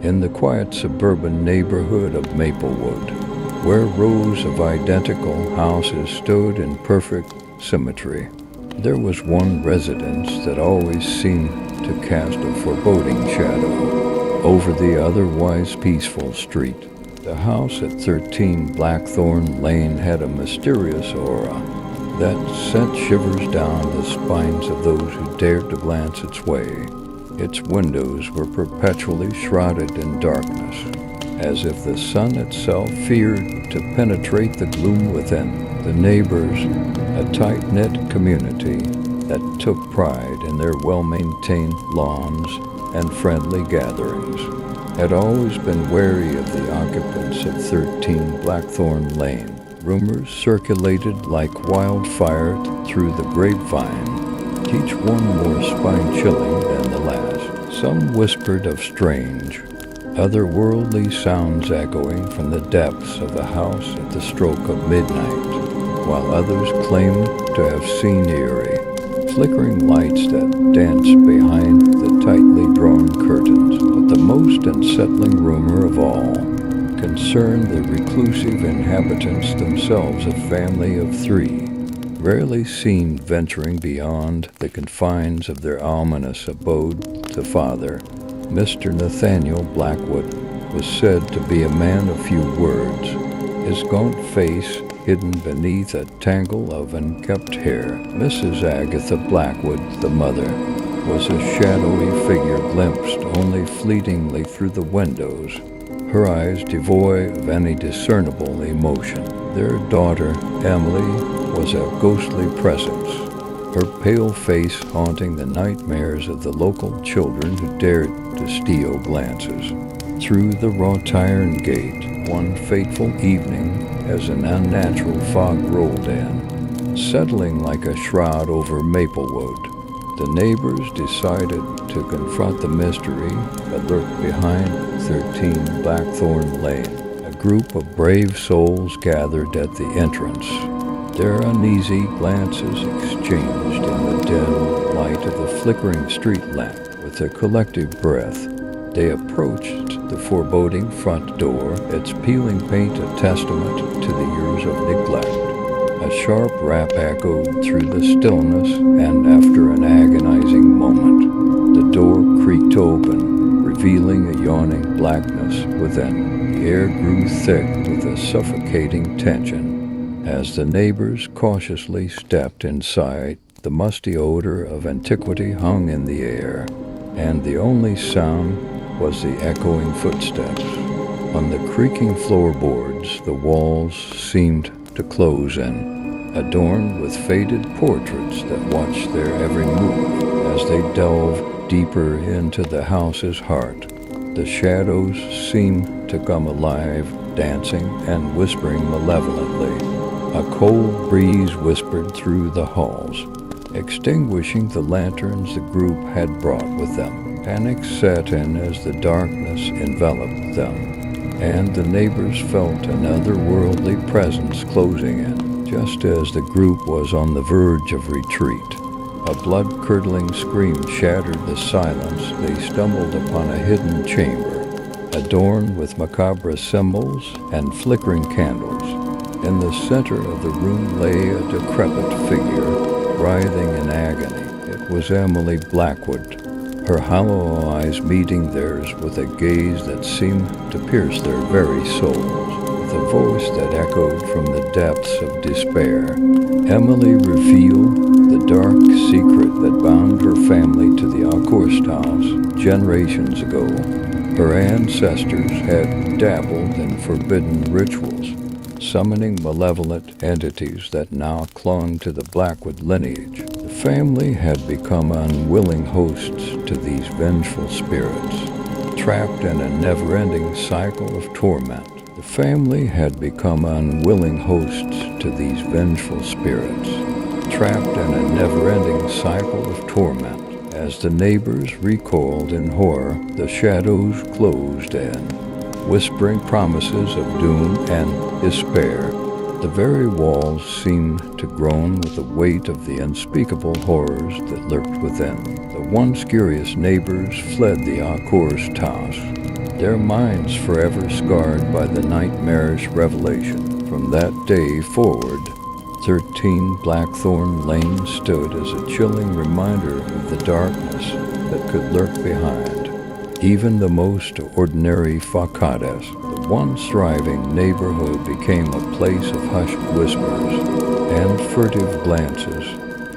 in the quiet suburban neighborhood of Maplewood, where rows of identical houses stood in perfect symmetry. There was one residence that always seemed to cast a foreboding shadow over the otherwise peaceful street. The house at 13 Blackthorn Lane had a mysterious aura that sent shivers down the spines of those who dared to glance its way. Its windows were perpetually shrouded in darkness, as if the sun itself feared to penetrate the gloom within. The neighbors, a tight-knit community that took pride in their well-maintained lawns and friendly gatherings, had always been wary of the occupants of 13 Blackthorn Lane. Rumors circulated like wildfire through the grapevine, each one more spine-chilling than the last. Some whispered of strange, otherworldly sounds echoing from the depths of the house at the stroke of midnight, while others claimed to have seen eerie, flickering lights that danced behind the tightly drawn curtains. But the most unsettling rumor of all concerned the reclusive inhabitants themselves, a family of 3, rarely seen venturing beyond the confines of their ominous abode. The father, Mr. Nathaniel Blackwood, was said to be a man of few words, his gaunt face hidden beneath a tangle of unkempt hair. Mrs. Agatha Blackwood, the mother, was a shadowy figure glimpsed only fleetingly through the windows, her eyes devoid of any discernible emotion. Their daughter, Emily, was a ghostly presence, her pale face haunting the nightmares of the local children who dared to steal glances through the wrought iron gate. One fateful evening, as an unnatural fog rolled in, settling like a shroud over Maplewood, the neighbors decided to confront the mystery that lurked behind 13 Blackthorn Lane. A group of brave souls gathered at the entrance, their uneasy glances exchanged in the dim light of the flickering street lamp. With a collective breath, they approached the foreboding front door, its peeling paint a testament to the years of neglect. A sharp rap echoed through the stillness, and after an agonizing moment, the door creaked open, revealing a yawning blackness within. The air grew thick with a suffocating tension. As the neighbors cautiously stepped inside, the musty odor of antiquity hung in the air, and the only sound was the echoing footsteps. On the creaking floorboards, the walls seemed to close in, adorned with faded portraits that watched their every move. As they delved deeper into the house's heart, the shadows seemed to come alive, dancing and whispering malevolently. A cold breeze whispered through the halls, extinguishing the lanterns the group had brought with them. Panic set in as the darkness enveloped them, and the neighbors felt an otherworldly presence closing in. Just as the group was on the verge of retreat, a blood-curdling scream shattered the silence. They stumbled upon a hidden chamber, adorned with macabre symbols and flickering candles. In the center of the room lay a decrepit figure, writhing in agony. It was Emily Blackwood, her hollow eyes meeting theirs with a gaze that seemed to pierce their very souls. With a voice that echoed from the depths of despair, Emily revealed the dark secret that bound her family to the Alcorst house generations ago. Her ancestors had dabbled in forbidden rituals, summoning malevolent entities that now clung to the Blackwood lineage. The family had become unwilling hosts to these vengeful spirits, trapped in a never-ending cycle of torment. The family had become unwilling hosts to these vengeful spirits, trapped in a never-ending cycle of torment. As the neighbors recoiled in horror, the shadows closed in, whispering promises of doom and despair. The very walls seemed to groan with the weight of the unspeakable horrors that lurked within. The once curious neighbors fled the Alcorst house, their minds forever scarred by the nightmarish revelation. From that day forward, 13 Blackthorn Lane stood as a chilling reminder of the darkness that could lurk behind even the most ordinary facadas. The once thriving neighborhood became a place of hushed whispers and furtive glances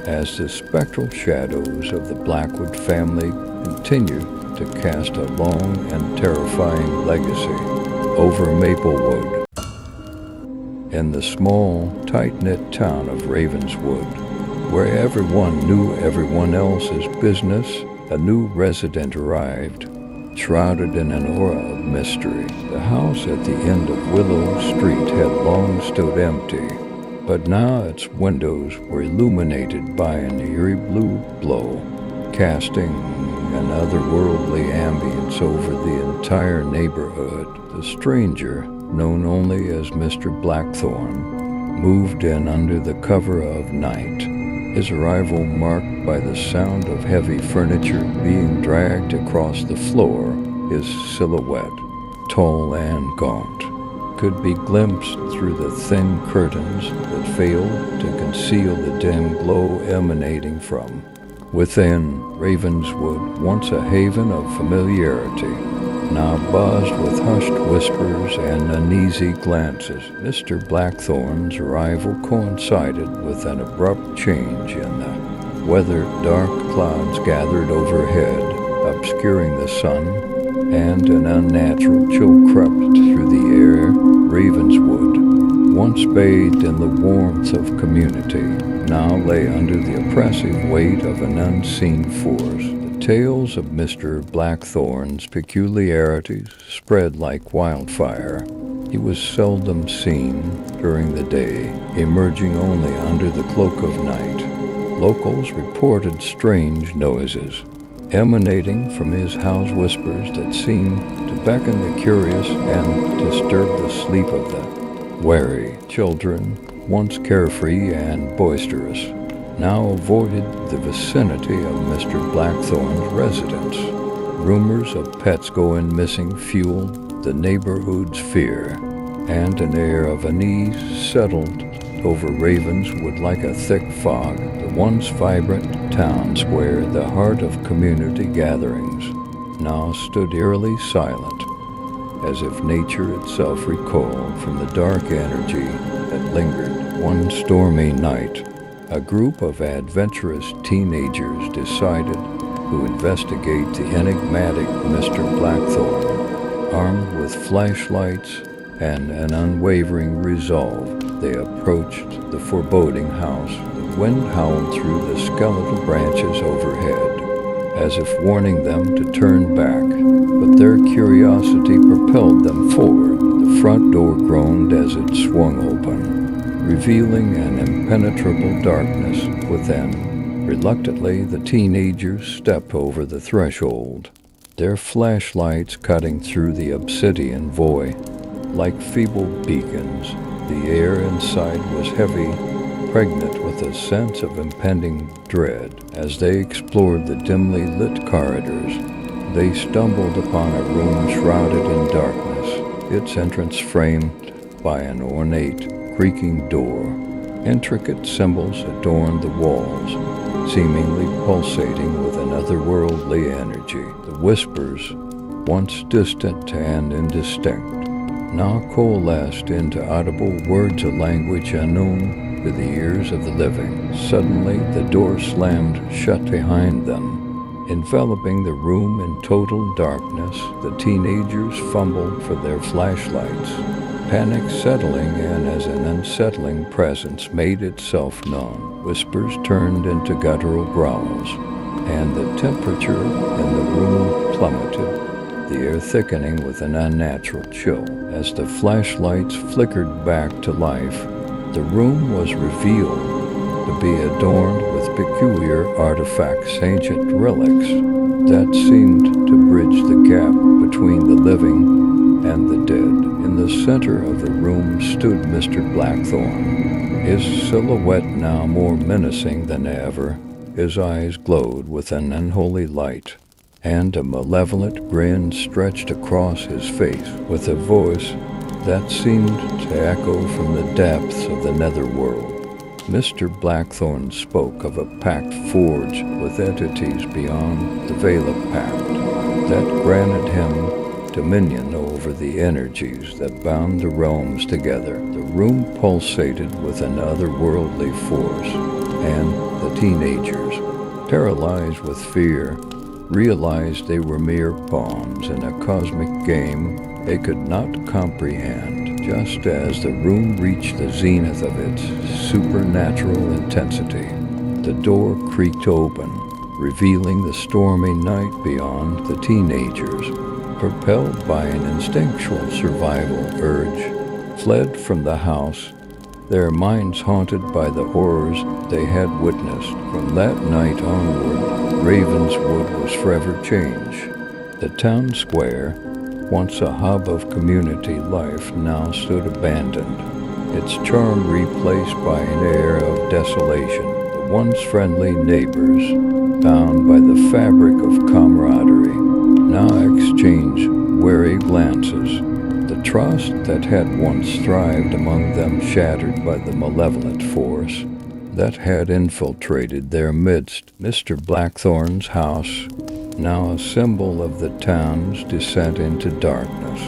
as the spectral shadows of the Blackwood family continued to cast a long and terrifying legacy over Maplewood. In the small, tight-knit town of Ravenswood, where everyone knew everyone else's business, a new resident arrived, shrouded in an aura of mystery. The house at the end of Willow Street had long stood empty, but now its windows were illuminated by an eerie blue glow, casting an otherworldly ambience over the entire neighborhood. The stranger, known only as Mr. Blackthorn, moved in under the cover of night, his arrival marked by the sound of heavy furniture being dragged across the floor. His silhouette, tall and gaunt, could be glimpsed through the thin curtains that failed to conceal the dim glow emanating from within. Ravenswood, once a haven of familiarity, now buzzed with hushed whispers and uneasy glances. Mr. Blackthorn's arrival coincided with an abrupt change in the weather. Dark clouds gathered overhead, obscuring the sun, and an unnatural chill crept through the air. Ravenswood, once bathed in the warmth of community, now lay under the oppressive weight of an unseen force. Tales of Mr. Blackthorn's peculiarities spread like wildfire. He was seldom seen during the day, emerging only under the cloak of night. Locals reported strange noises emanating from his house, whispers that seemed to beckon the curious and disturb the sleep of the wary. Children, once carefree and boisterous, now avoided the vicinity of Mr. Blackthorn's residence. Rumors of pets going missing fueled the neighborhood's fear, and an air of unease settled over Ravenswood like a thick fog. The once vibrant town square, the heart of community gatherings, now stood eerily silent, as if nature itself recoiled from the dark energy that lingered. One stormy night, a group of adventurous teenagers decided to investigate the enigmatic Mr. Blackthorn. Armed with flashlights and an unwavering resolve, they approached the foreboding house. The wind howled through the skeletal branches overhead, as if warning them to turn back, but their curiosity propelled them forward. The front door groaned as it swung open, revealing an impenetrable darkness within. Reluctantly, the teenagers stepped over the threshold, their flashlights cutting through the obsidian void like feeble beacons. The air inside was heavy, pregnant with a sense of impending dread. As they explored the dimly lit corridors, they stumbled upon a room shrouded in darkness, its entrance framed by an ornate, creaking door. Intricate symbols adorned the walls, seemingly pulsating with an otherworldly energy. The whispers, once distant and indistinct, now coalesced into audible words, a language unknown to the ears of the living. Suddenly, the door slammed shut behind them, enveloping the room in total darkness. The teenagers fumbled for their flashlights, panic settling in as an unsettling presence made itself known. Whispers turned into guttural growls, and the temperature in the room plummeted, the air thickening with an unnatural chill. As the flashlights flickered back to life, the room was revealed to be adorned with peculiar artifacts, ancient relics that seemed to bridge the gap between the living and the dead. In the center of the room stood Mr. Blackthorn, his silhouette now more menacing than ever. His eyes glowed with an unholy light, and a malevolent grin stretched across his face with a voice that seemed to echo from the depths of the netherworld. Mr. Blackthorn spoke of a pact forged with entities beyond the veil of pact that granted him dominion over the energies that bound the realms together. The room pulsated with an otherworldly force, and the teenagers, paralyzed with fear, realized they were mere pawns in a cosmic game they could not comprehend. Just as the room reached the zenith of its supernatural intensity, the door creaked open, revealing the stormy night beyond. The teenagers, propelled by an instinctual survival urge, fled from the house, their minds haunted by the horrors they had witnessed. From that night onward, Ravenswood was forever changed. The town square, once a hub of community life, now stood abandoned, its charm replaced by an air of desolation. The once friendly neighbors, bound by the fabric of camaraderie, now exchanged wary glances. The trust that had once thrived among them shattered by the malevolent force that had infiltrated their midst. Mr. Blackthorn's house, now a symbol of the town's descent into darkness,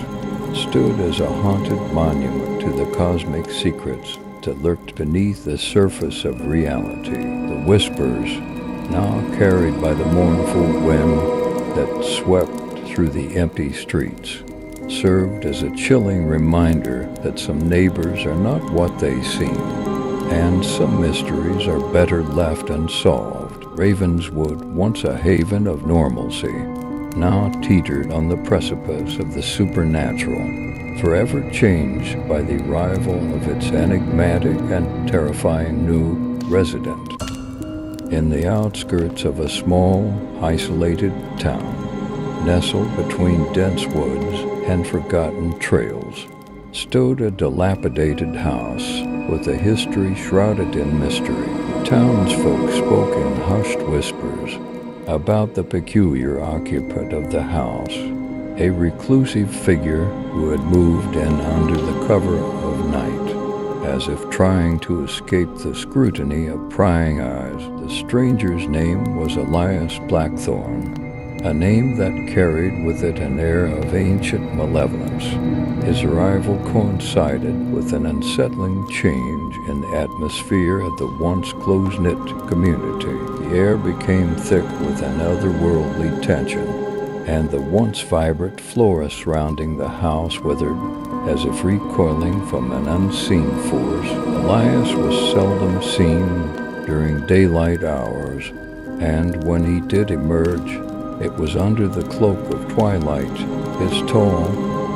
stood as a haunted monument to the cosmic secrets that lurked beneath the surface of reality. The whispers, now carried by the mournful wind that swept through the empty streets, served as a chilling reminder that some neighbors are not what they seem, and some mysteries are better left unsolved. Ravenswood, once a haven of normalcy, now teetered on the precipice of the supernatural, forever changed by the arrival of its enigmatic and terrifying new resident. In the outskirts of a small, isolated town, nestled between dense woods and forgotten trails, stood a dilapidated house with a history shrouded in mystery. Townsfolk spoke in hushed whispers about the peculiar occupant of the house, a reclusive figure who had moved in under the cover of night, as if trying to escape the scrutiny of prying eyes. The stranger's name was Elias Blackthorn, a name that carried with it an air of ancient malevolence. His arrival coincided with an unsettling change in the atmosphere of the once close-knit community. The air became thick with an otherworldly tension, and the once vibrant flora surrounding the house withered as if recoiling from an unseen force. Elias was seldom seen during daylight hours, and when he did emerge, it was under the cloak of twilight, his tall,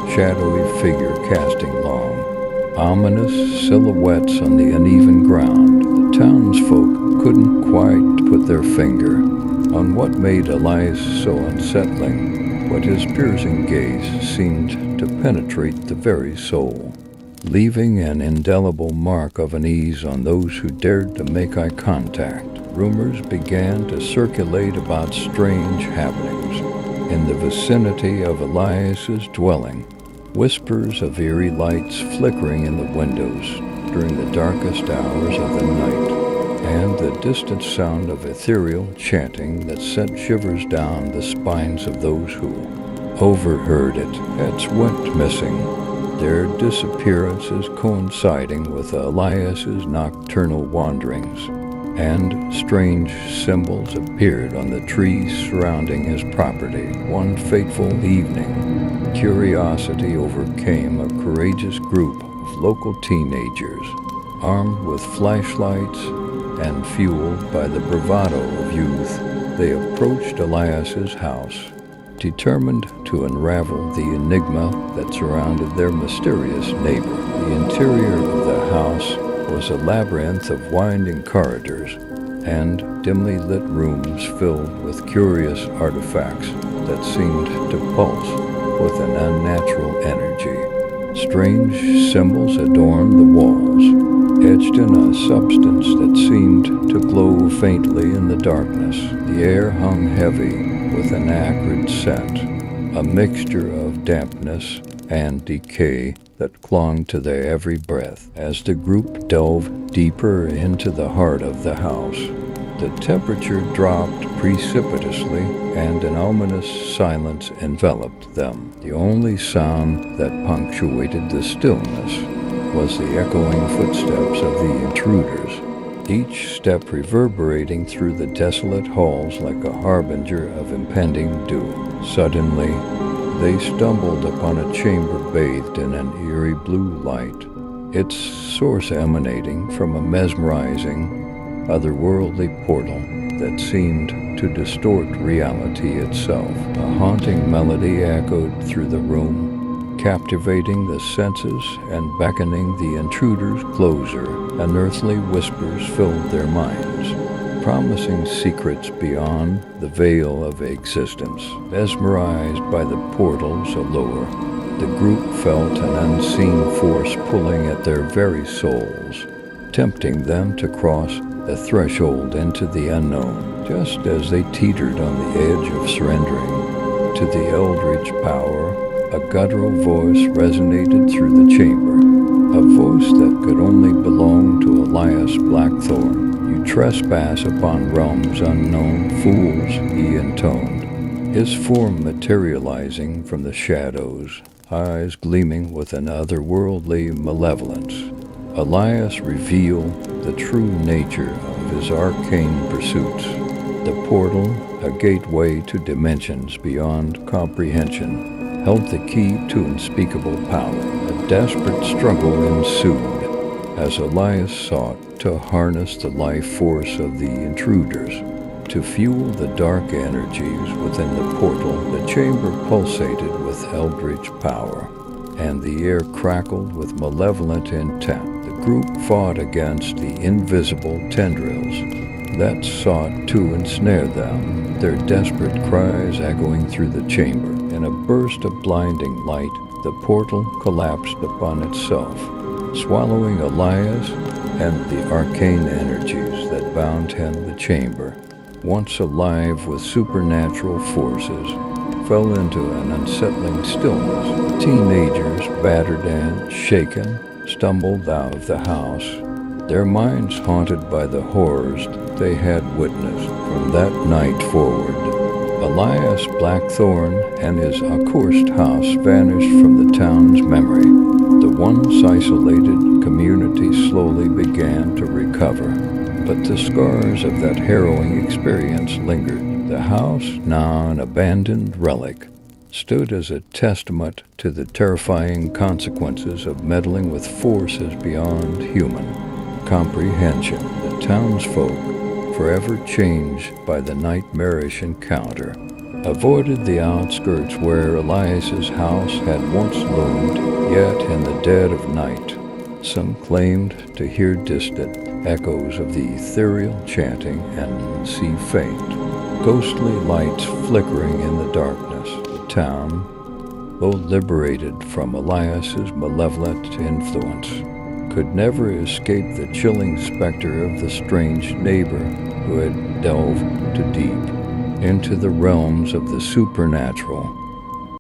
shadowy figure casting long, ominous silhouettes on the uneven ground. The townsfolk couldn't quite put their finger on what made Elias so unsettling, but his piercing gaze seemed to penetrate the very soul, leaving an indelible mark of unease on those who dared to make eye contact. Rumors began to circulate about strange happenings in the vicinity of Elias's dwelling, whispers of eerie lights flickering in the windows during the darkest hours of the night, and the distant sound of ethereal chanting that sent shivers down the spines of those who overheard it. Pets went missing, their disappearances coinciding with Elias's nocturnal wanderings, and strange symbols appeared on the trees surrounding his property. One fateful evening, curiosity overcame a courageous group of local teenagers, armed with flashlights and fueled by the bravado of youth. They approached Elias's house, determined to unravel the enigma that surrounded their mysterious neighbor. The interior of the house was a labyrinth of winding corridors and dimly lit rooms filled with curious artifacts that seemed to pulse with an unnatural energy. Strange symbols adorned the walls, etched in a substance that seemed to glow faintly in the darkness. The air hung heavy, with an acrid scent, a mixture of dampness and decay that clung to their every breath. As the group delved deeper into the heart of the house, the temperature dropped precipitously and an ominous silence enveloped them. The only sound that punctuated the stillness was the echoing footsteps of the intruders, each step reverberating through the desolate halls like a harbinger of impending doom. Suddenly, they stumbled upon a chamber bathed in an eerie blue light, its source emanating from a mesmerizing, otherworldly portal that seemed to distort reality itself. A haunting melody echoed through the room, captivating the senses and beckoning the intruders closer. Unearthly whispers filled their minds, promising secrets beyond the veil of existence. Mesmerized by the portal's allure, the group felt an unseen force pulling at their very souls, tempting them to cross the threshold into the unknown. Just as they teetered on the edge of surrendering to the eldritch power, a guttural voice resonated through the chamber, a voice that could only belong to Elias Blackthorne. "You trespass upon realms unknown, fools," he intoned, his form materializing from the shadows, eyes gleaming with an otherworldly malevolence. Elias revealed the true nature of his arcane pursuits. The portal, a gateway to dimensions beyond comprehension, held the key to unspeakable power. A desperate struggle ensued as Elias sought to harness the life force of the intruders. To fuel the dark energies within the portal, the chamber pulsated with eldritch power, and the air crackled with malevolent intent. The group fought against the invisible tendrils that sought to ensnare them, their desperate cries echoing through the chamber. In a burst of blinding light, the portal collapsed upon itself, swallowing Elias and the arcane energies that bound him. The chamber, once alive with supernatural forces, fell into an unsettling stillness. The teenagers, battered and shaken, stumbled out of the house, their minds haunted by the horrors they had witnessed. From that night forward, Elias Blackthorne and his accursed house vanished from the town's memory. The once isolated community slowly began to recover, but the scars of that harrowing experience lingered. The house, now an abandoned relic, stood as a testament to the terrifying consequences of meddling with forces beyond human comprehension. The townsfolk, forever changed by the nightmarish encounter, avoided the outskirts where Elias's house had once loomed. Yet in the dead of night, some claimed to hear distant echoes of the ethereal chanting and see faint, ghostly lights flickering in the darkness. The town, though liberated from Elias's malevolent influence, could never escape the chilling specter of the strange neighbor who had delved too deep into the realms of the supernatural.